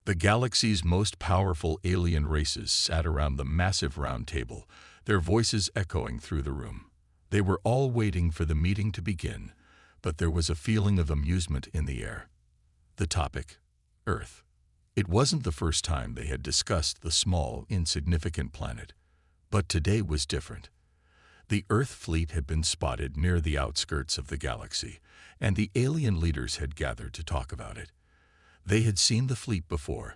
The galaxy's most powerful alien races sat around the massive round table, their voices echoing through the room. They were all waiting for the meeting to begin, but there was a feeling of amusement in the air. The topic: Earth. It wasn't the first time they had discussed the small, insignificant planet, but today was different. The Earth fleet had been spotted near the outskirts of the galaxy, and the alien leaders had gathered to talk about it. They had seen the fleet before,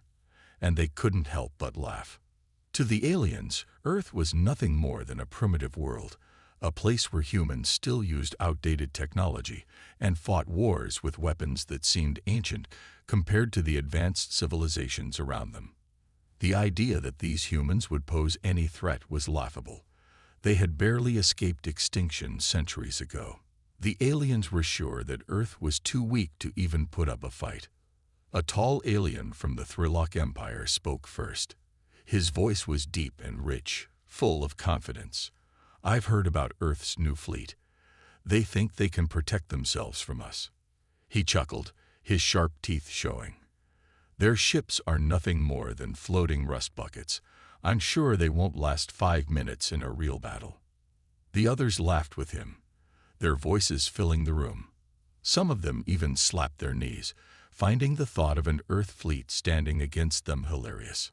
and they couldn't help but laugh. To the aliens, Earth was nothing more than a primitive world, a place where humans still used outdated technology and fought wars with weapons that seemed ancient compared to the advanced civilizations around them. The idea that these humans would pose any threat was laughable. They had barely escaped extinction centuries ago. The aliens were sure that Earth was too weak to even put up a fight. A tall alien from the Thrillock Empire spoke first. His voice was deep and rich, full of confidence. "I've heard about Earth's new fleet. They think they can protect themselves from us." He chuckled, his sharp teeth showing. "Their ships are nothing more than floating rust buckets. I'm sure they won't last 5 minutes in a real battle." The others laughed with him, their voices filling the room. Some of them even slapped their knees, finding the thought of an Earth fleet standing against them hilarious.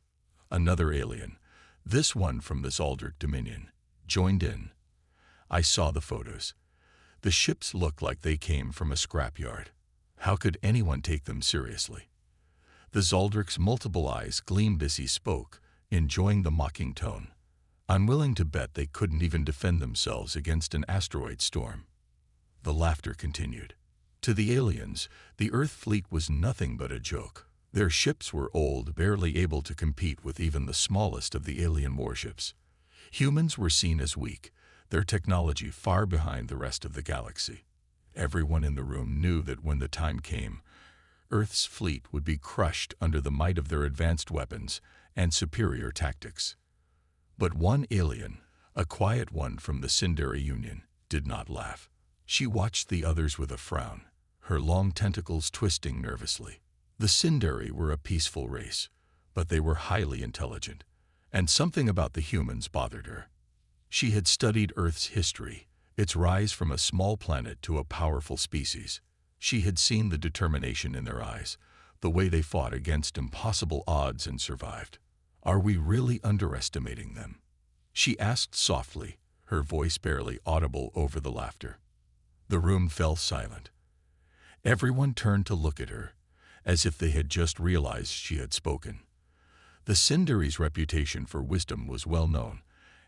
Another alien, this one from the Zaldric Dominion, joined in. "I saw the photos. The ships look like they came from a scrapyard. How could anyone take them seriously?" The Zaldric's multiple eyes gleamed as he spoke, enjoying the mocking tone. "I'm willing to bet they couldn't even defend themselves against an asteroid storm." The laughter continued. To the aliens, the Earth fleet was nothing but a joke. Their ships were old, barely able to compete with even the smallest of the alien warships. Humans were seen as weak, their technology far behind the rest of the galaxy. Everyone in the room knew that when the time came, Earth's fleet would be crushed under the might of their advanced weapons and superior tactics. But one alien, a quiet one from the Sindari Union, did not laugh. She watched the others with a frown, her long tentacles twisting nervously. The Sindari were a peaceful race, but they were highly intelligent, and something about the humans bothered her. She had studied Earth's history, its rise from a small planet to a powerful species. She had seen the determination in their eyes, the way they fought against impossible odds and survived. "Are we really underestimating them?" she asked softly, her voice barely audible over the laughter. The room fell silent. Everyone turned to look at her, as if they had just realized she had spoken. The Sindari's reputation for wisdom was well known,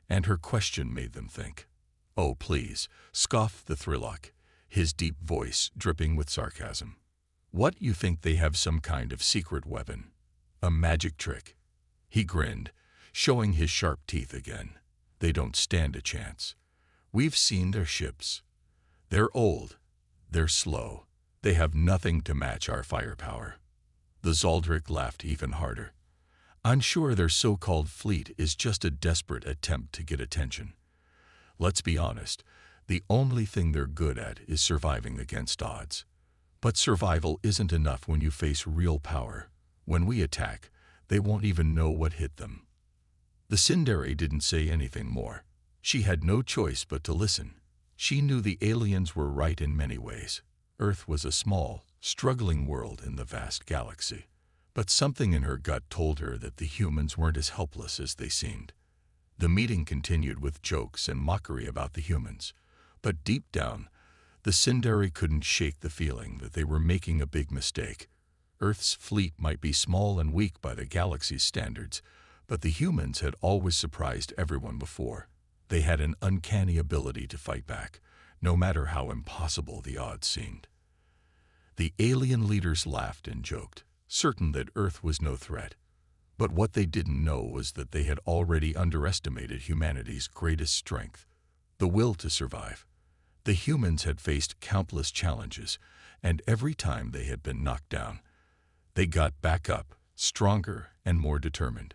and her question made them think. "Oh, please," scoffed the Thrillock, his deep voice dripping with sarcasm. "What, you think they have some kind of secret weapon? A magic trick?" He grinned, showing his sharp teeth again. "They don't stand a chance. We've seen their ships. They're old. They're slow. They have nothing to match our firepower." The Zaldric laughed even harder. "I'm sure their so-called fleet is just a desperate attempt to get attention. Let's be honest, the only thing they're good at is surviving against odds. But survival isn't enough when you face real power. When we attack, they won't even know what hit them." The Sindari didn't say anything more. She had no choice but to listen. She knew the aliens were right in many ways. Earth was a small, struggling world in the vast galaxy. But something in her gut told her that the humans weren't as helpless as they seemed. The meeting continued with jokes and mockery about the humans. But deep down, the Sindari couldn't shake the feeling that they were making a big mistake. Earth's fleet might be small and weak by the galaxy's standards, but the humans had always surprised everyone before. They had an uncanny ability to fight back, no matter how impossible the odds seemed. The alien leaders laughed and joked, certain that Earth was no threat. But what they didn't know was that they had already underestimated humanity's greatest strength, the will to survive. The humans had faced countless challenges, and every time they had been knocked down, they got back up, stronger and more determined.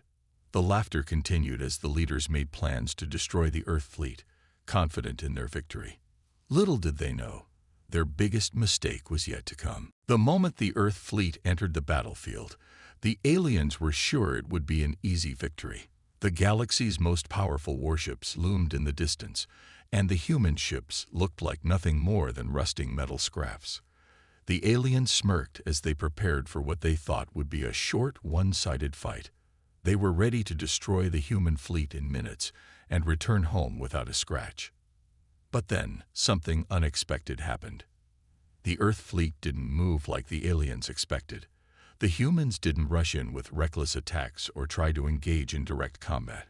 The laughter continued as the leaders made plans to destroy the Earth fleet, confident in their victory. Little did they know, their biggest mistake was yet to come. The moment the Earth fleet entered the battlefield, The aliens were sure it would be an easy victory. The galaxy's most powerful warships loomed in the distance, and the human ships looked like nothing more than rusting metal scraps. The aliens smirked as they prepared for what they thought would be a short, one-sided fight. They were ready to destroy the human fleet in minutes and return home without a scratch. But then, something unexpected happened. The Earth fleet didn't move like the aliens expected. The humans didn't rush in with reckless attacks or try to engage in direct combat.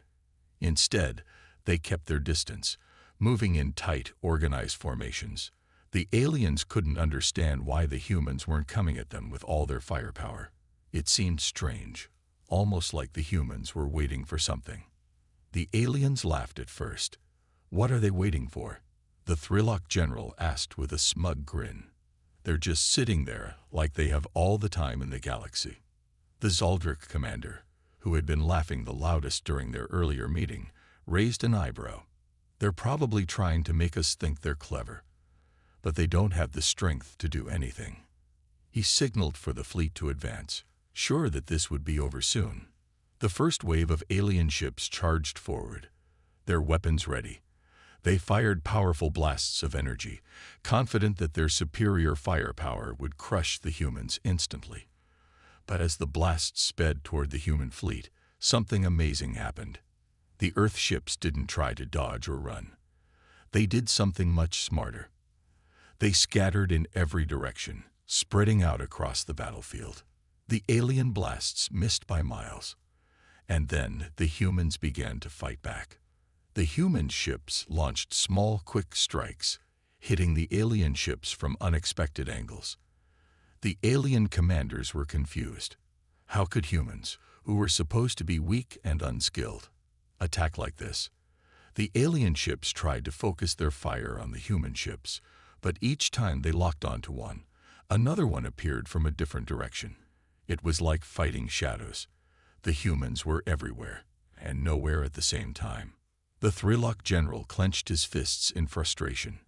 Instead, they kept their distance, moving in tight, organized formations. The aliens couldn't understand why the humans weren't coming at them with all their firepower. It seemed strange, almost like the humans were waiting for something. The aliens laughed at first. "What are they waiting for?" the Thrillock general asked with a smug grin. "They're just sitting there like they have all the time in the galaxy." The Zaldric commander, who had been laughing the loudest during their earlier meeting, raised an eyebrow. "They're probably trying to make us think they're clever, but they don't have the strength to do anything." He signaled for the fleet to advance, sure that this would be over soon. The first wave of alien ships charged forward, their weapons ready. They fired powerful blasts of energy, confident that their superior firepower would crush the humans instantly. But as the blasts sped toward the human fleet, something amazing happened. The Earth ships didn't try to dodge or run. They did something much smarter. They scattered in every direction, spreading out across the battlefield. The alien blasts missed by miles. And then the humans began to fight back. The human ships launched small, quick strikes, hitting the alien ships from unexpected angles. The alien commanders were confused. How could humans, who were supposed to be weak and unskilled, attack like this? The alien ships tried to focus their fire on the human ships, but each time they locked onto one, another one appeared from a different direction. It was like fighting shadows. The humans were everywhere, and nowhere at the same time. The Thrillock general clenched his fists in frustration.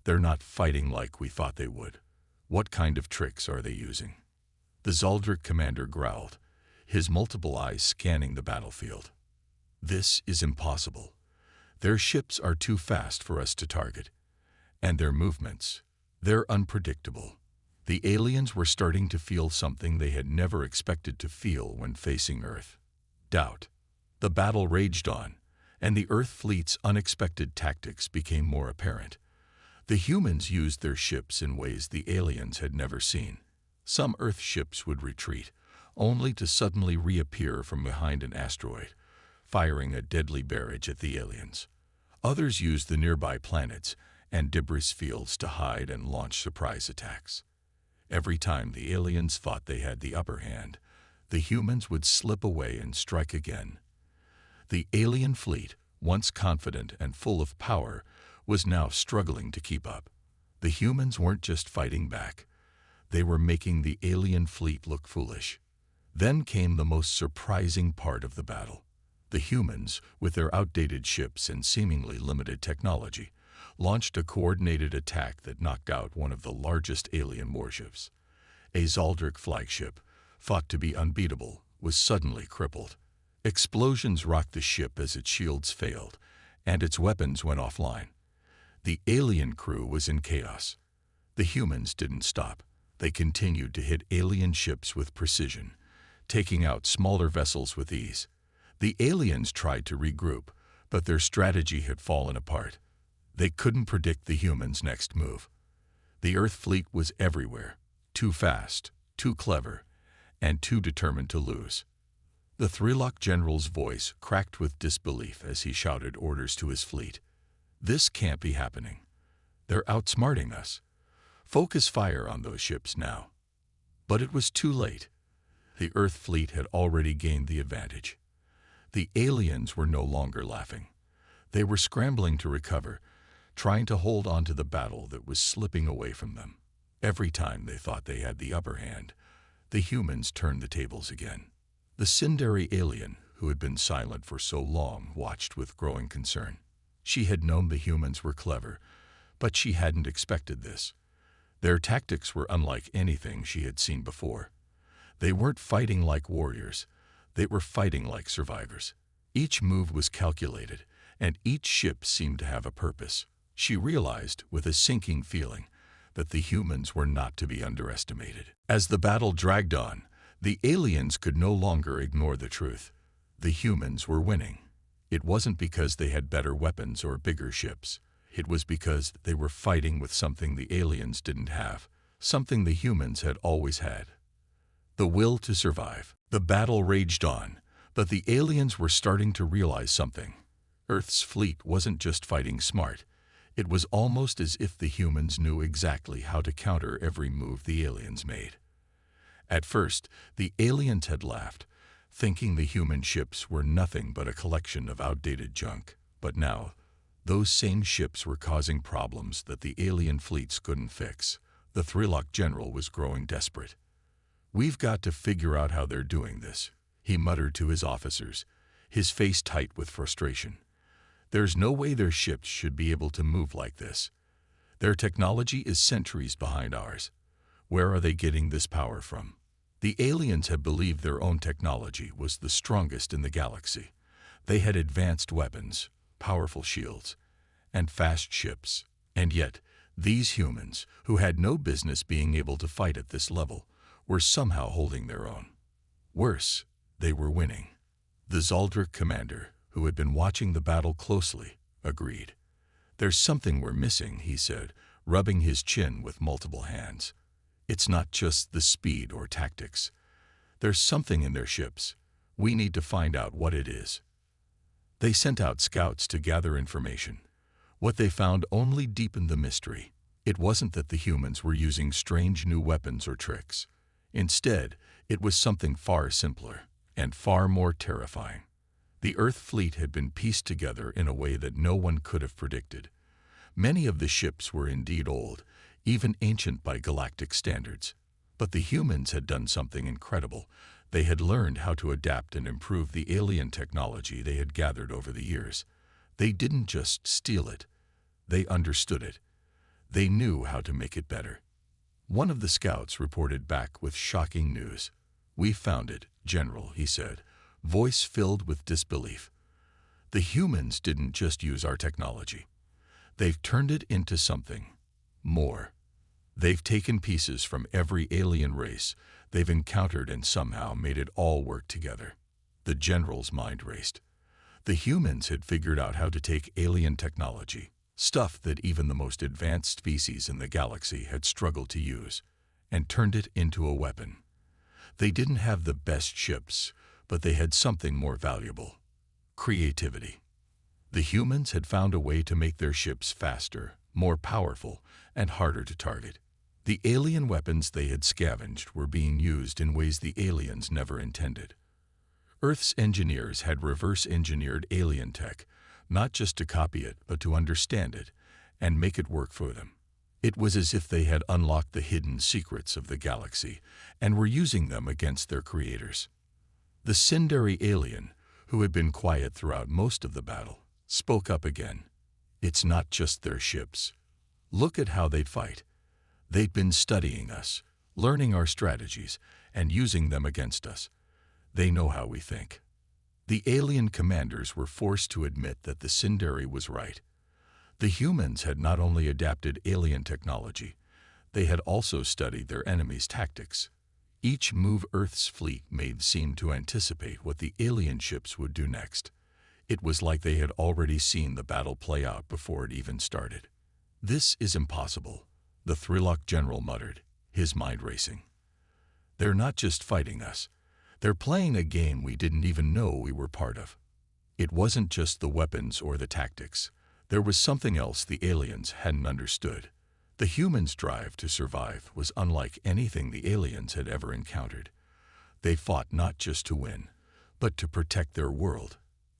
"They're not fighting like we thought they would. What kind of tricks are they using?" The Zaldric commander growled, his multiple eyes scanning the battlefield. "This is impossible. Their ships are too fast for us to target. And their movements, they're unpredictable." The aliens were starting to feel something they had never expected to feel when facing Earth: doubt. The battle raged on, and the Earth fleet's unexpected tactics became more apparent. The humans used their ships in ways the aliens had never seen. Some Earth ships would retreat, only to suddenly reappear from behind an asteroid, firing a deadly barrage at the aliens. Others used the nearby planets and debris fields to hide and launch surprise attacks. Every time the aliens thought they had the upper hand, the humans would slip away and strike again. The alien fleet, once confident and full of power, was now struggling to keep up. The humans weren't just fighting back. They were making the alien fleet look foolish. Then came the most surprising part of the battle. The humans, with their outdated ships and seemingly limited technology, launched a coordinated attack that knocked out one of the largest alien warships. A Zaldric flagship, thought to be unbeatable, was suddenly crippled. Explosions rocked the ship as its shields failed, and its weapons went offline. The alien crew was in chaos. The humans didn't stop. They continued to hit alien ships with precision, taking out smaller vessels with ease. The aliens tried to regroup, but their strategy had fallen apart. They couldn't predict the humans' next move. The Earth fleet was everywhere, too fast, too clever, and too determined to lose. The Thrillock general's voice cracked with disbelief as he shouted orders to his fleet. "This can't be happening. They're outsmarting us. Focus fire on those ships now." But it was too late. The Earth fleet had already gained the advantage. The aliens were no longer laughing. They were scrambling to recover, trying to hold on to the battle that was slipping away from them. Every time they thought they had the upper hand, the humans turned the tables again. The Sindari alien, who had been silent for so long, watched with growing concern. She had known the humans were clever, but she hadn't expected this. Their tactics were unlike anything she had seen before. They weren't fighting like warriors. They were fighting like survivors. Each move was calculated, and each ship seemed to have a purpose. She realized, with a sinking feeling, that the humans were not to be underestimated. As the battle dragged on, the aliens could no longer ignore the truth. The humans were winning. It wasn't because they had better weapons or bigger ships. It was because they were fighting with something the aliens didn't have, something the humans had always had: the will to survive. The battle raged on, but the aliens were starting to realize something. Earth's fleet wasn't just fighting smart. It was almost as if the humans knew exactly how to counter every move the aliens made. At first, the aliens had laughed, thinking the human ships were nothing but a collection of outdated junk. But now, those same ships were causing problems that the alien fleets couldn't fix. The Thrilok general was growing desperate. "We've got to figure out how they're doing this," he muttered to his officers, his face tight with frustration. "There's no way their ships should be able to move like this. Their technology is centuries behind ours. Where are they getting this power from?" The aliens had believed their own technology was the strongest in the galaxy. They had advanced weapons, powerful shields, and fast ships. And yet, these humans, who had no business being able to fight at this level, were somehow holding their own. Worse, they were winning. The Zaldric commander, who had been watching the battle closely, agreed. "There's something we're missing," he said, rubbing his chin with multiple hands. "It's not just the speed or tactics. There's something in their ships. We need to find out what it is." They sent out scouts to gather information. What they found only deepened the mystery. It wasn't that the humans were using strange new weapons or tricks. Instead, it was something far simpler and far more terrifying. The Earth fleet had been pieced together in a way that no one could have predicted. Many of the ships were indeed old, even ancient by galactic standards. But the humans had done something incredible. They had learned how to adapt and improve the alien technology they had gathered over the years. They didn't just steal it. They understood it. They knew how to make it better. One of the scouts reported back with shocking news. "We found it, General," he said, voice filled with disbelief. "The humans didn't just use our technology. They've turned it into something more. They've taken pieces from every alien race they've encountered and somehow made it all work together." The general's mind raced. The humans had figured out how to take alien technology, stuff that even the most advanced species in the galaxy had struggled to use, and turned it into a weapon. They didn't have the best ships, but they had something more valuable: creativity. The humans had found a way to make their ships faster, more powerful, and harder to target. The alien weapons they had scavenged were being used in ways the aliens never intended. Earth's engineers had reverse-engineered alien tech, not just to copy it, but to understand it and make it work for them. It was as if they had unlocked the hidden secrets of the galaxy and were using them against their creators. The Sindari alien, who had been quiet throughout most of the battle, spoke up again. "It's not just their ships. Look at how they fight. They'd been studying us, learning our strategies, and using them against us. They know how we think." The alien commanders were forced to admit that the Sindari was right. The humans had not only adapted alien technology, they had also studied their enemies' tactics. Each move Earth's fleet made seemed to anticipate what the alien ships would do next. It was like they had already seen the battle play out before it even started. "This is impossible," the Thrilok general muttered, his mind racing. "They're not just fighting us. They're playing a game we didn't even know we were part of." It wasn't just the weapons or the tactics. There was something else the aliens hadn't understood. The humans' drive to survive was unlike anything the aliens had ever encountered. They fought not just to win, but to protect their world,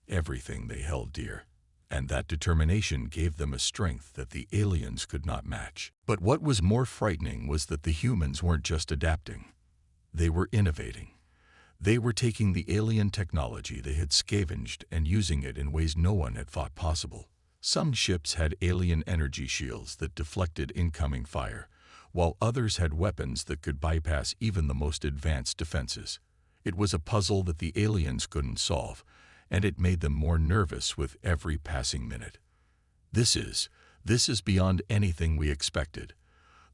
everything they held dear. And that determination gave them a strength that the aliens could not match. But what was more frightening was that the humans weren't just adapting. They were innovating. They were taking the alien technology they had scavenged and using it in ways no one had thought possible. Some ships had alien energy shields that deflected incoming fire, while others had weapons that could bypass even the most advanced defenses. It was a puzzle that the aliens couldn't solve, and it made them more nervous with every passing minute. This is beyond anything we expected,"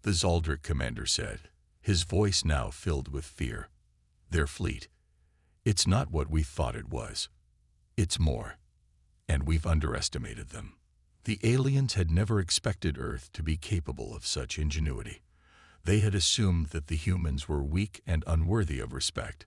the Zaldric commander said, his voice now filled with fear. "Their fleet. It's not what we thought it was. It's more. And we've underestimated them." The aliens had never expected Earth to be capable of such ingenuity. They had assumed that the humans were weak and unworthy of respect.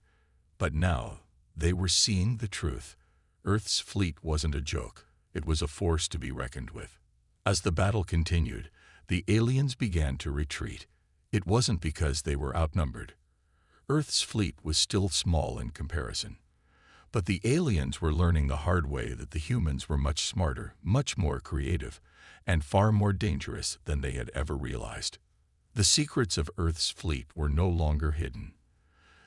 But now, they were seeing the truth. Earth's fleet wasn't a joke. It was a force to be reckoned with. As the battle continued, the aliens began to retreat. It wasn't because they were outnumbered. Earth's fleet was still small in comparison. But the aliens were learning the hard way that the humans were much smarter, much more creative, and far more dangerous than they had ever realized. The secrets of Earth's fleet were no longer hidden.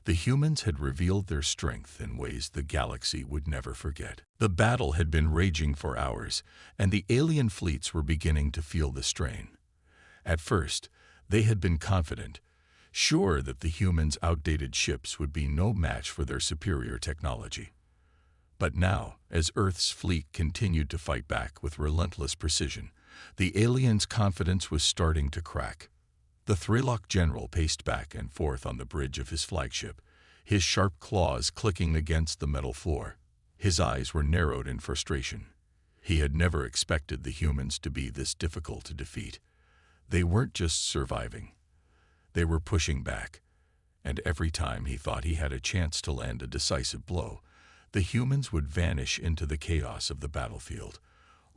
The humans had revealed their strength in ways the galaxy would never forget. The battle had been raging for hours, and the alien fleets were beginning to feel the strain. At first, they had been confident, sure that the humans' outdated ships would be no match for their superior technology. But now, as Earth's fleet continued to fight back with relentless precision, the aliens' confidence was starting to crack. The Thrilok general paced back and forth on the bridge of his flagship, his sharp claws clicking against the metal floor. His eyes were narrowed in frustration. He had never expected the humans to be this difficult to defeat. They weren't just surviving. They were pushing back. And every time he thought he had a chance to land a decisive blow, the humans would vanish into the chaos of the battlefield,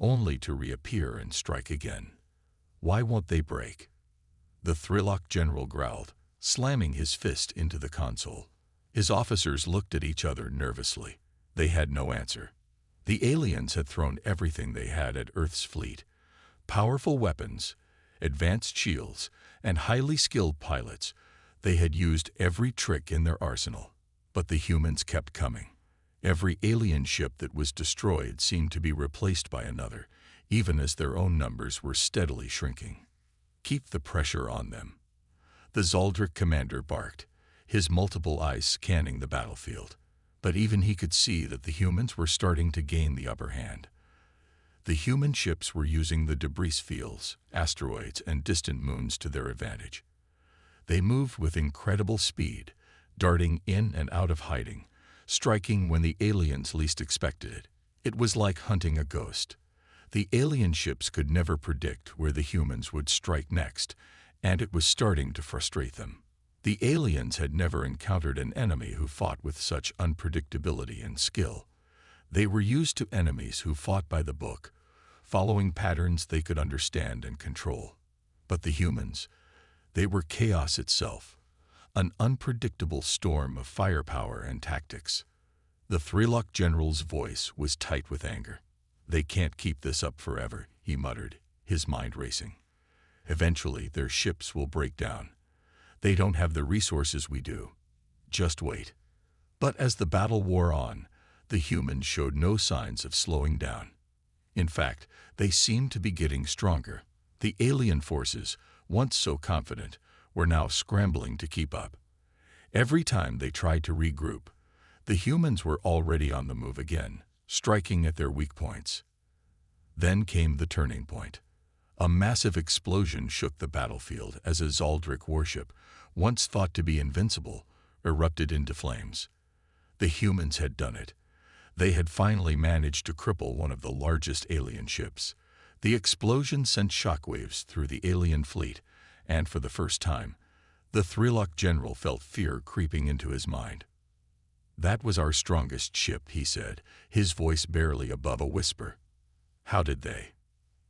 only to reappear and strike again. "Why won't they break?" the Thrilok general growled, slamming his fist into the console. His officers looked at each other nervously. They had no answer. The aliens had thrown everything they had at Earth's fleet: powerful weapons, advanced shields, and highly skilled pilots. They had used every trick in their arsenal. But the humans kept coming. Every alien ship that was destroyed seemed to be replaced by another, even as their own numbers were steadily shrinking. "Keep the pressure on them," the Zaldric commander barked, his multiple eyes scanning the battlefield. But even he could see that the humans were starting to gain the upper hand. The human ships were using the debris fields, asteroids, and distant moons to their advantage. They moved with incredible speed, darting in and out of hiding, striking when the aliens least expected it. It was like hunting a ghost. The alien ships could never predict where the humans would strike next, and it was starting to frustrate them. The aliens had never encountered an enemy who fought with such unpredictability and skill. They were used to enemies who fought by the book, following patterns they could understand and control. But the humans, they were chaos itself, an unpredictable storm of firepower and tactics. The Thrilok general's voice was tight with anger. "They can't keep this up forever," he muttered, his mind racing. "Eventually, their ships will break down. They don't have the resources we do. Just wait." But as the battle wore on, the humans showed no signs of slowing down. In fact, they seemed to be getting stronger. The alien forces, once so confident, were now scrambling to keep up. Every time they tried to regroup, the humans were already on the move again, striking at their weak points. Then came the turning point. A massive explosion shook the battlefield as a Zaldric warship, once thought to be invincible, erupted into flames. The humans had done it. They had finally managed to cripple one of the largest alien ships. The explosion sent shockwaves through the alien fleet, and for the first time, the Thrilok general felt fear creeping into his mind. "That was our strongest ship," he said, his voice barely above a whisper. "How did they?"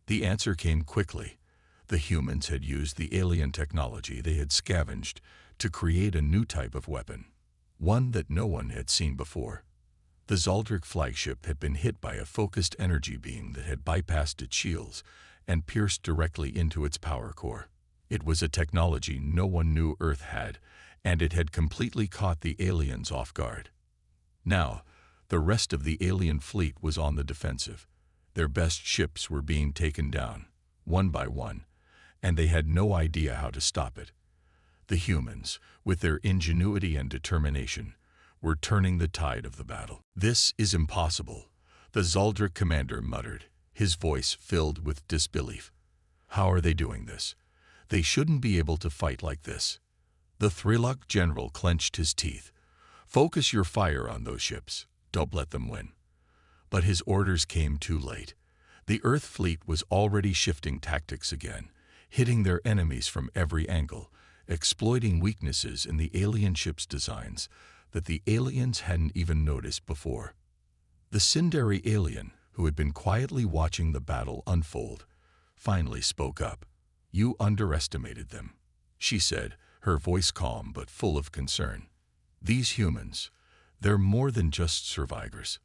The answer came quickly. The humans had used the alien technology they had scavenged to create a new type of weapon, one that no one had seen before. The Zaldric flagship had been hit by a focused energy beam that had bypassed its shields and pierced directly into its power core. It was a technology no one knew Earth had, and it had completely caught the aliens off guard. Now, the rest of the alien fleet was on the defensive. Their best ships were being taken down, one by one, and they had no idea how to stop it. The humans, with their ingenuity and determination, were turning the tide of the battle. "This is impossible," the Zaldric commander muttered, his voice filled with disbelief. "How are they doing this? They shouldn't be able to fight like this." The Threlok general clenched his teeth. "Focus your fire on those ships. Don't let them win." But his orders came too late. The Earth fleet was already shifting tactics again, hitting their enemies from every angle, exploiting weaknesses in the alien ships' designs that the aliens hadn't even noticed before. The Sindari alien, who had been quietly watching the battle unfold, finally spoke up. "You underestimated them," she said, her voice calm but full of concern. "These humans, they're more than just survivors.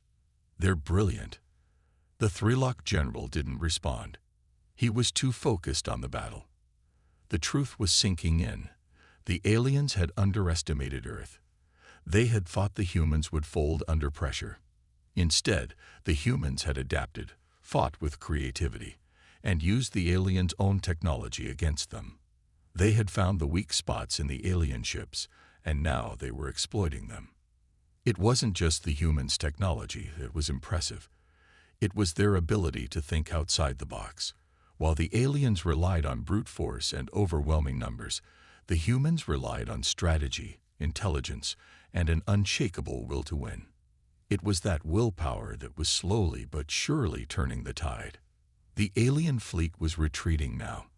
They're brilliant." The Threlok general didn't respond. He was too focused on the battle. The truth was sinking in. The aliens had underestimated Earth. They had thought the humans would fold under pressure. Instead, the humans had adapted, fought with creativity, and used the aliens' own technology against them. They had found the weak spots in the alien ships, and now they were exploiting them. It wasn't just the humans' technology that was impressive. It was their ability to think outside the box. While the aliens relied on brute force and overwhelming numbers, the humans relied on strategy, intelligence, and an unshakable will to win. It was that willpower that was slowly but surely turning the tide. The alien fleet was retreating now.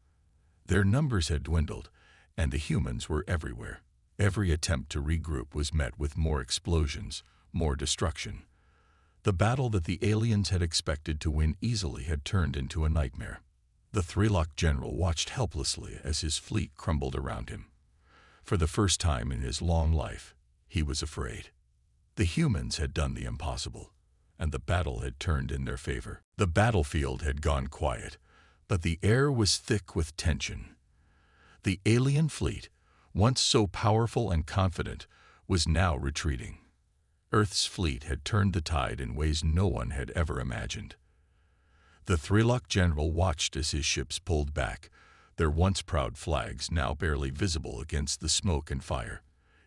Their numbers had dwindled, and the humans were everywhere. Every attempt to regroup was met with more explosions, more destruction. The battle that the aliens had expected to win easily had turned into a nightmare. The Threlok general watched helplessly as his fleet crumbled around him. For the first time in his long life, he was afraid. The humans had done the impossible, and the battle had turned in their favor. The battlefield had gone quiet, but the air was thick with tension. The alien fleet, once so powerful and confident, was now retreating. Earth's fleet had turned the tide in ways no one had ever imagined. The Threlok general watched as his ships pulled back, their once proud flags now barely visible against the smoke and fire.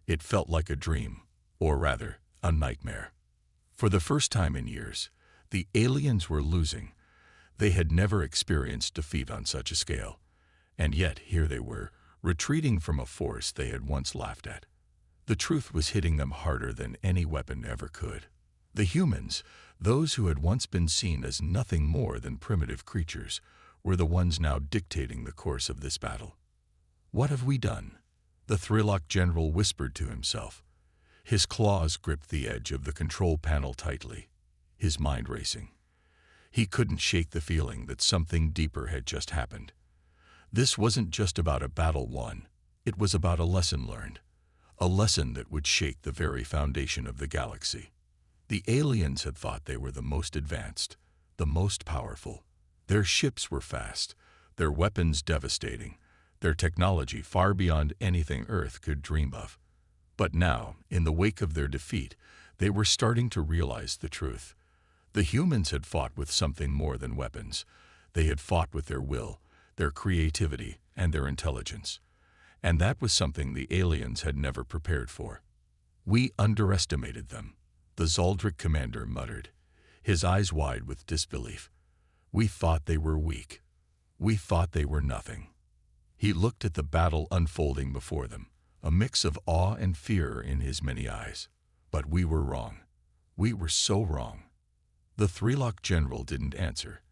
It felt like a dream, or rather, a nightmare. For the first time in years, the aliens were losing. They had never experienced defeat on such a scale, and yet here they were, retreating from a force they had once laughed at. The truth was hitting them harder than any weapon ever could. The humans, those who had once been seen as nothing more than primitive creatures, were the ones now dictating the course of this battle. "What have we done?" the Threlok general whispered to himself. His claws gripped the edge of the control panel tightly, his mind racing. He couldn't shake the feeling that something deeper had just happened. This wasn't just about a battle won, it was about a lesson learned. A lesson that would shake the very foundation of the galaxy. The aliens had thought they were the most advanced, the most powerful. Their ships were fast, their weapons devastating, their technology far beyond anything Earth could dream of. But now, in the wake of their defeat, they were starting to realize the truth. The humans had fought with something more than weapons. They had fought with their will, their creativity, and their intelligence. And that was something the aliens had never prepared for. "We underestimated them," the Zaldric commander muttered, his eyes wide with disbelief. "We thought they were weak. We thought they were nothing." He looked at the battle unfolding before them, a mix of awe and fear in his many eyes. "But we were wrong. We were so wrong." The Threlok general didn't answer.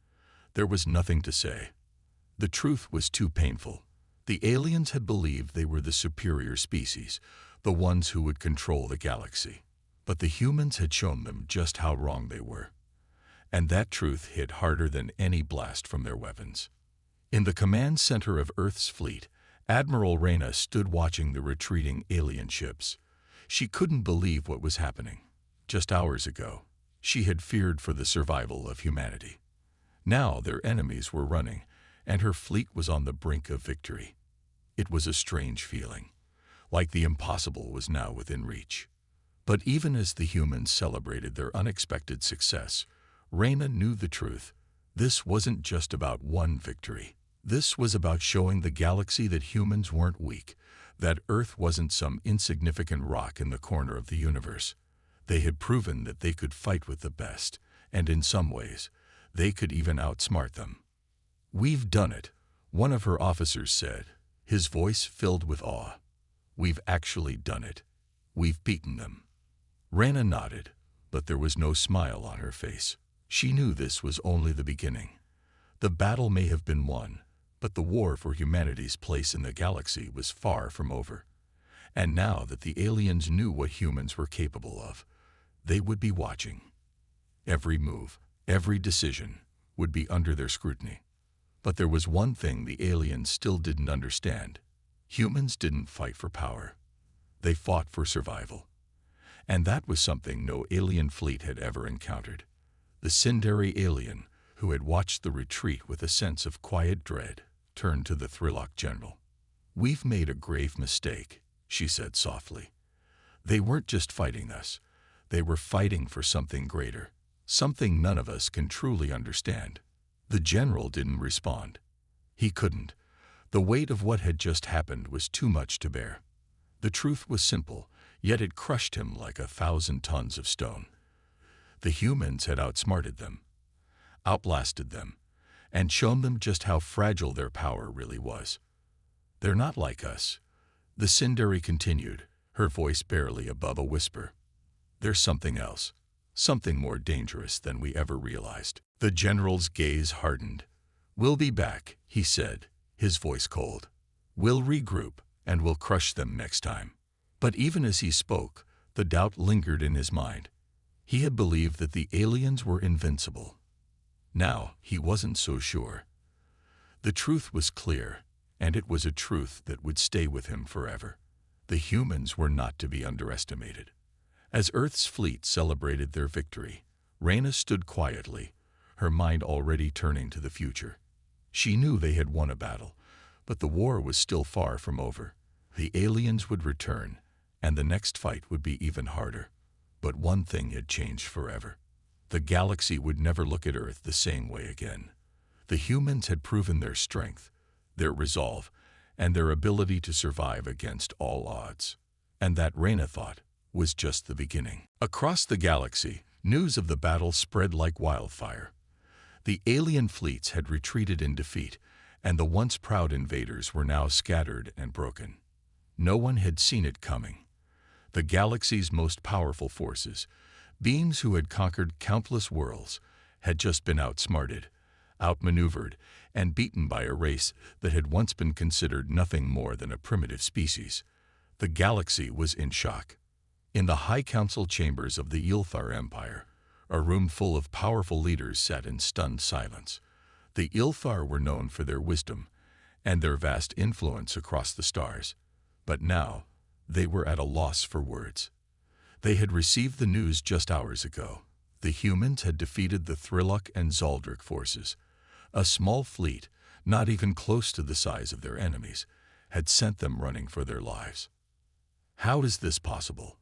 There was nothing to say. The truth was too painful. The aliens had believed they were the superior species, the ones who would control the galaxy. But the humans had shown them just how wrong they were. And that truth hit harder than any blast from their weapons. In the command center of Earth's fleet, Admiral Reyna stood watching the retreating alien ships. She couldn't believe what was happening. Just hours ago, she had feared for the survival of humanity. Now their enemies were running, and her fleet was on the brink of victory. It was a strange feeling, like the impossible was now within reach. But even as the humans celebrated their unexpected success, Reyna knew the truth. This wasn't just about one victory. This was about showing the galaxy that humans weren't weak, that Earth wasn't some insignificant rock in the corner of the universe. They had proven that they could fight with the best, and in some ways, they could even outsmart them. "We've done it," one of her officers said, his voice filled with awe. "We've actually done it. We've beaten them." Reyna nodded, but there was no smile on her face. She knew this was only the beginning. The battle may have been won, but the war for humanity's place in the galaxy was far from over. And now that the aliens knew what humans were capable of, they would be watching. Every move, every decision, would be under their scrutiny. But there was one thing the aliens still didn't understand. Humans didn't fight for power. They fought for survival. And that was something no alien fleet had ever encountered. The Sindari alien, who had watched the retreat with a sense of quiet dread, turned to the Thrillock general. "We've made a grave mistake," she said softly. "They weren't just fighting us. They were fighting for something greater, something none of us can truly understand." The general didn't respond. He couldn't. The weight of what had just happened was too much to bear. The truth was simple, yet it crushed him like 1,000 tons of stone. The humans had outsmarted them, outlasted them, and shown them just how fragile their power really was. "They're not like us," the Sindari continued, her voice barely above a whisper. "There's something else, something more dangerous than we ever realized." The general's gaze hardened. "We'll be back," he said, his voice cold. "We'll regroup, and we'll crush them next time." But even as he spoke, the doubt lingered in his mind. He had believed that the aliens were invincible. Now he wasn't so sure. The truth was clear, and it was a truth that would stay with him forever. The humans were not to be underestimated. As Earth's fleet celebrated their victory, Reyna stood quietly, her mind already turning to the future. She knew they had won a battle, but the war was still far from over. The aliens would return, and the next fight would be even harder. But one thing had changed forever. The galaxy would never look at Earth the same way again. The humans had proven their strength, their resolve, and their ability to survive against all odds. And that, Reyna thought, was just the beginning. Across the galaxy, news of the battle spread like wildfire. The alien fleets had retreated in defeat, and the once proud invaders were now scattered and broken. No one had seen it coming. The galaxy's most powerful forces, beings who had conquered countless worlds, had just been outsmarted, outmaneuvered, and beaten by a race that had once been considered nothing more than a primitive species. The galaxy was in shock. In the high council chambers of the Ilthar Empire, a room full of powerful leaders sat in stunned silence. The Ilthar were known for their wisdom and their vast influence across the stars. But now, they were at a loss for words. They had received the news just hours ago. The humans had defeated the Thrillock and Zaldric forces. A small fleet, not even close to the size of their enemies, had sent them running for their lives. "How is this possible?"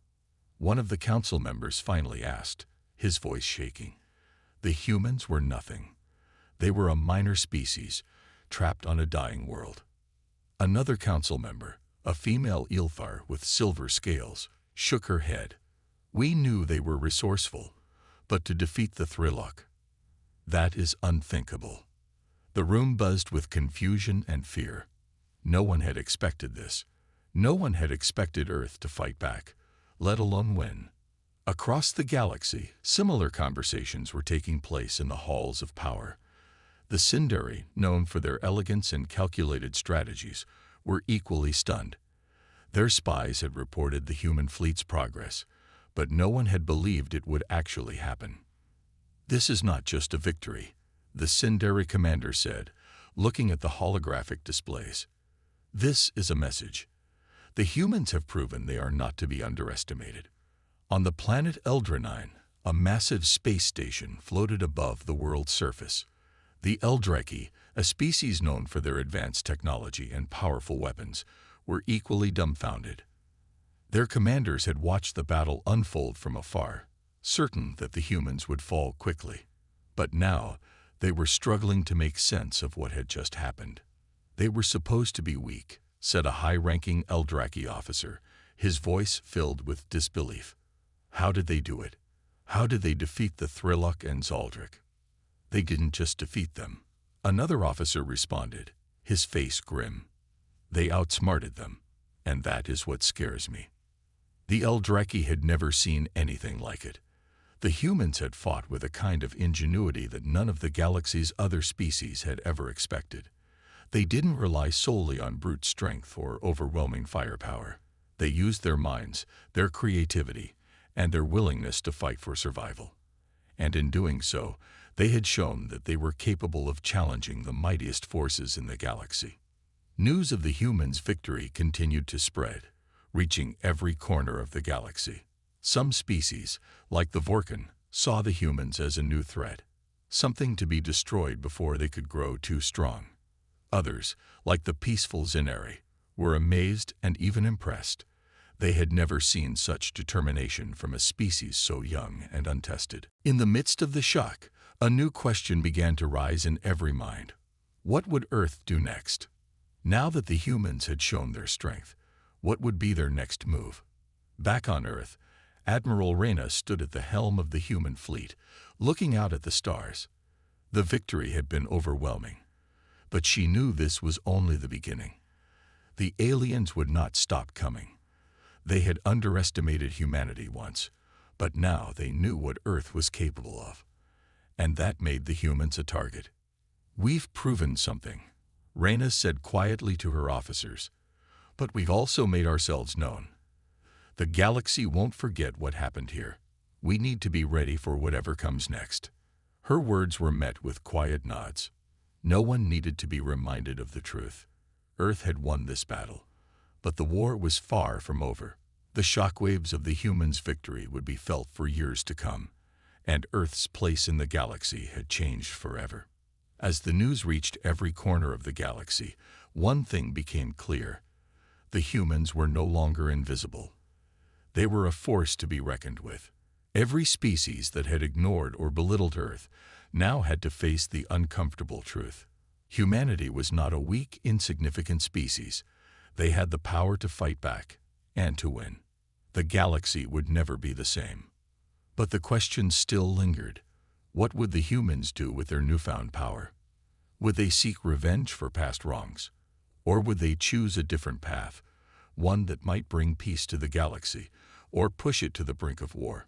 one of the council members finally asked, his voice shaking. The humans were nothing. They were a minor species, trapped on a dying world. Another council member, a female Ilthar with silver scales, shook her head. "We knew they were resourceful, but to defeat the Thrillock, that is unthinkable." The room buzzed with confusion and fear. No one had expected this. No one had expected Earth to fight back, let alone win. Across the galaxy, similar conversations were taking place in the halls of power. The Sindari, known for their elegance and calculated strategies, were equally stunned. Their spies had reported the human fleet's progress, but no one had believed it would actually happen. "This is not just a victory," the Sindari commander said, looking at the holographic displays. "This is a message. The humans have proven they are not to be underestimated." On the planet Eldranine, a massive space station floated above the world's surface. The Eldraki, a species known for their advanced technology and powerful weapons, were equally dumbfounded. Their commanders had watched the battle unfold from afar, certain that the humans would fall quickly. But now, they were struggling to make sense of what had just happened. They were supposed to be weak, said a high-ranking Eldraki officer, his voice filled with disbelief. How did they do it? How did they defeat the Thrilok and Zaldruk? They didn't just defeat them. Another officer responded, his face grim. They outsmarted them, and that is what scares me. The Eldraki had never seen anything like it. The humans had fought with a kind of ingenuity that none of the galaxy's other species had ever expected. They didn't rely solely on brute strength or overwhelming firepower. They used their minds, their creativity, and their willingness to fight for survival. And in doing so, they had shown that they were capable of challenging the mightiest forces in the galaxy. News of the humans' victory continued to spread, reaching every corner of the galaxy. Some species, like the Vorkan, saw the humans as a new threat, something to be destroyed before they could grow too strong. Others, like the peaceful Zinari, were amazed and even impressed. They had never seen such determination from a species so young and untested. In the midst of the shock, a new question began to rise in every mind. What would Earth do next? Now that the humans had shown their strength, what would be their next move? Back on Earth, Admiral Reyna stood at the helm of the human fleet, looking out at the stars. The victory had been overwhelming, but she knew this was only the beginning. The aliens would not stop coming. They had underestimated humanity once, but now they knew what Earth was capable of. And that made the humans a target. "We've proven something," Reyna said quietly to her officers, "but we've also made ourselves known. The galaxy won't forget what happened here. We need to be ready for whatever comes next." Her words were met with quiet nods. No one needed to be reminded of the truth. Earth had won this battle, but the war was far from over. The shockwaves of the humans' victory would be felt for years to come, and Earth's place in the galaxy had changed forever. As the news reached every corner of the galaxy, one thing became clear. The humans were no longer invisible. They were a force to be reckoned with. Every species that had ignored or belittled Earth now had to face the uncomfortable truth. Humanity was not a weak, insignificant species. They had the power to fight back and to win. The galaxy would never be the same. But the question still lingered. What would the humans do with their newfound power? Would they seek revenge for past wrongs? Or would they choose a different path, one that might bring peace to the galaxy or push it to the brink of war?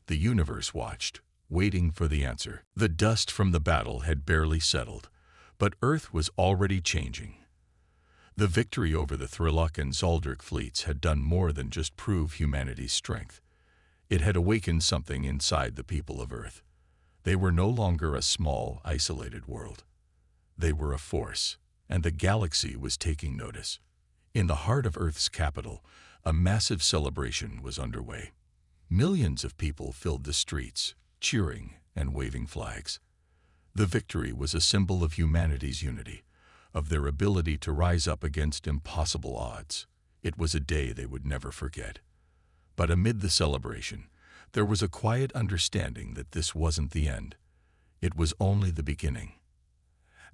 The universe watched, waiting for the answer. The dust from the battle had barely settled, but Earth was already changing. The victory over the Thrilok and Zaldruk fleets had done more than just prove humanity's strength. It had awakened something inside the people of Earth. They were no longer a small, isolated world. They were a force, and the galaxy was taking notice. In the heart of Earth's capital, a massive celebration was underway. Millions of people filled the streets, cheering and waving flags. The victory was a symbol of humanity's unity, of their ability to rise up against impossible odds. It was a day they would never forget. But amid the celebration, there was a quiet understanding that this wasn't the end. It was only the beginning.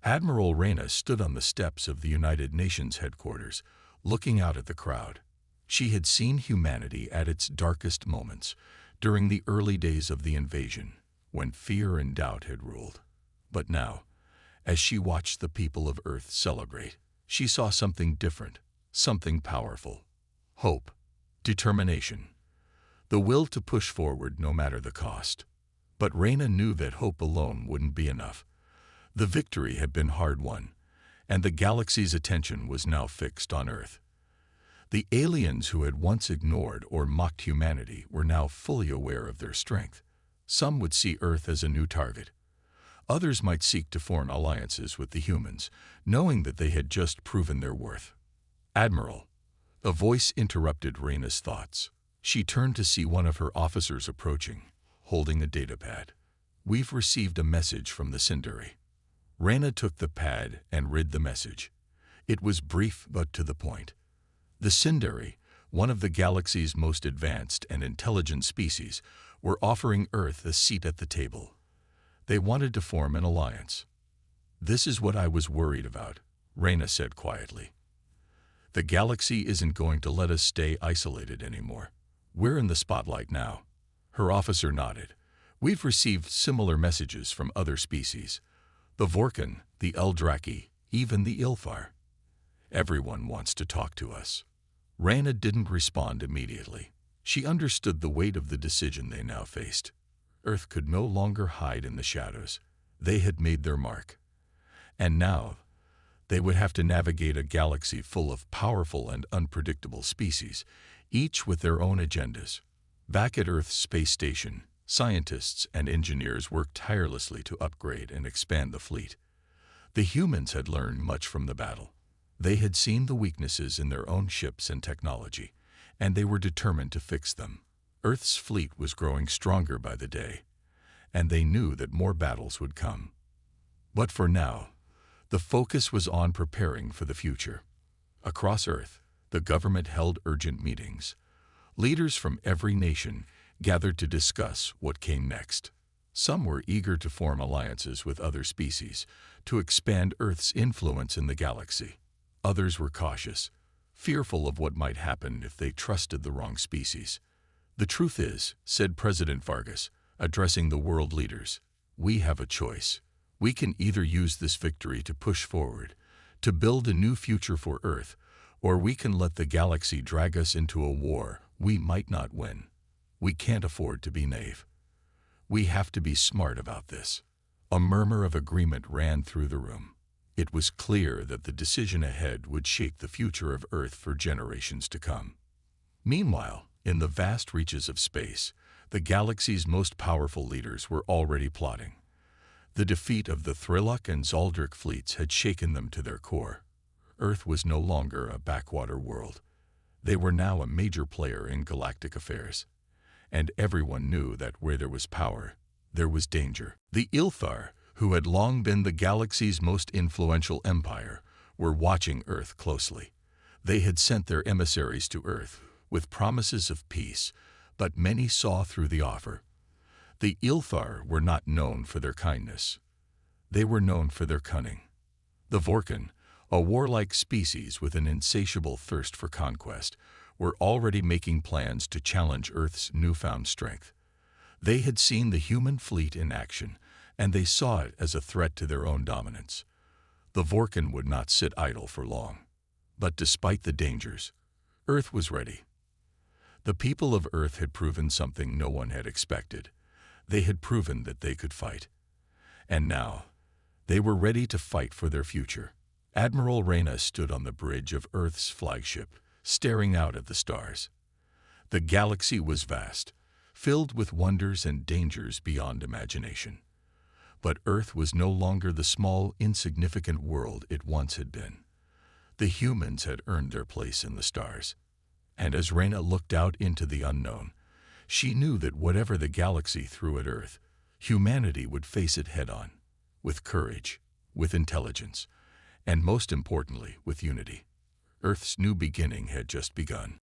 Admiral Reyna stood on the steps of the United Nations headquarters, looking out at the crowd. She had seen humanity at its darkest moments, during the early days of the invasion, when fear and doubt had ruled. But now, as she watched the people of Earth celebrate, she saw something different, something powerful. Hope, determination, the will to push forward no matter the cost. But Reyna knew that hope alone wouldn't be enough. The victory had been hard won, and the galaxy's attention was now fixed on Earth. The aliens who had once ignored or mocked humanity were now fully aware of their strength. Some would see Earth as a new target. Others might seek to form alliances with the humans, knowing that they had just proven their worth. "Admiral," a voice interrupted Reyna's thoughts. She turned to see one of her officers approaching, holding a datapad. "We've received a message from the Sindari." Reyna took the pad and read the message. It was brief but to the point. The Sindari, one of the galaxy's most advanced and intelligent species, were offering Earth a seat at the table. They wanted to form an alliance. "This is what I was worried about," Reyna said quietly. "The galaxy isn't going to let us stay isolated anymore. We're in the spotlight now." Her officer nodded. "We've received similar messages from other species. The Vorkan, the Eldraki, even the Ilfar. Everyone wants to talk to us." Reyna didn't respond immediately. She understood the weight of the decision they now faced. Earth could no longer hide in the shadows. They had made their mark. And now, they would have to navigate a galaxy full of powerful and unpredictable species, each with their own agendas. Back at Earth's space station, scientists and engineers worked tirelessly to upgrade and expand the fleet. The humans had learned much from the battle. They had seen the weaknesses in their own ships and technology, and they were determined to fix them. Earth's fleet was growing stronger by the day, and they knew that more battles would come. But for now, the focus was on preparing for the future. Across Earth, the government held urgent meetings. Leaders from every nation gathered to discuss what came next. Some were eager to form alliances with other species, to expand Earth's influence in the galaxy. Others were cautious, fearful of what might happen if they trusted the wrong species. "The truth is," said President Vargas, addressing the world leaders, "we have a choice. We can either use this victory to push forward, to build a new future for Earth, or we can let the galaxy drag us into a war we might not win. We can't afford to be naive. We have to be smart about this." A murmur of agreement ran through the room. It was clear that the decision ahead would shape the future of Earth for generations to come. Meanwhile, in the vast reaches of space, the galaxy's most powerful leaders were already plotting. The defeat of the Thrilok and Zaldric fleets had shaken them to their core. Earth was no longer a backwater world. They were now a major player in galactic affairs. And everyone knew that where there was power, there was danger. The Ilfar, who had long been the galaxy's most influential empire, were watching Earth closely. They had sent their emissaries to Earth with promises of peace, but many saw through the offer. The Ilfar were not known for their kindness. They were known for their cunning. The Vorkan, a warlike species with an insatiable thirst for conquest, were already making plans to challenge Earth's newfound strength. They had seen the human fleet in action, and they saw it as a threat to their own dominance. The Vorkan would not sit idle for long. But despite the dangers, Earth was ready. The people of Earth had proven something no one had expected. They had proven that they could fight. And now, they were ready to fight for their future. Admiral Reyna stood on the bridge of Earth's flagship, staring out at the stars. The galaxy was vast, filled with wonders and dangers beyond imagination. But Earth was no longer the small, insignificant world it once had been. The humans had earned their place in the stars. And as Reyna looked out into the unknown, she knew that whatever the galaxy threw at Earth, humanity would face it head-on, with courage, with intelligence, and most importantly, with unity. Earth's new beginning had just begun.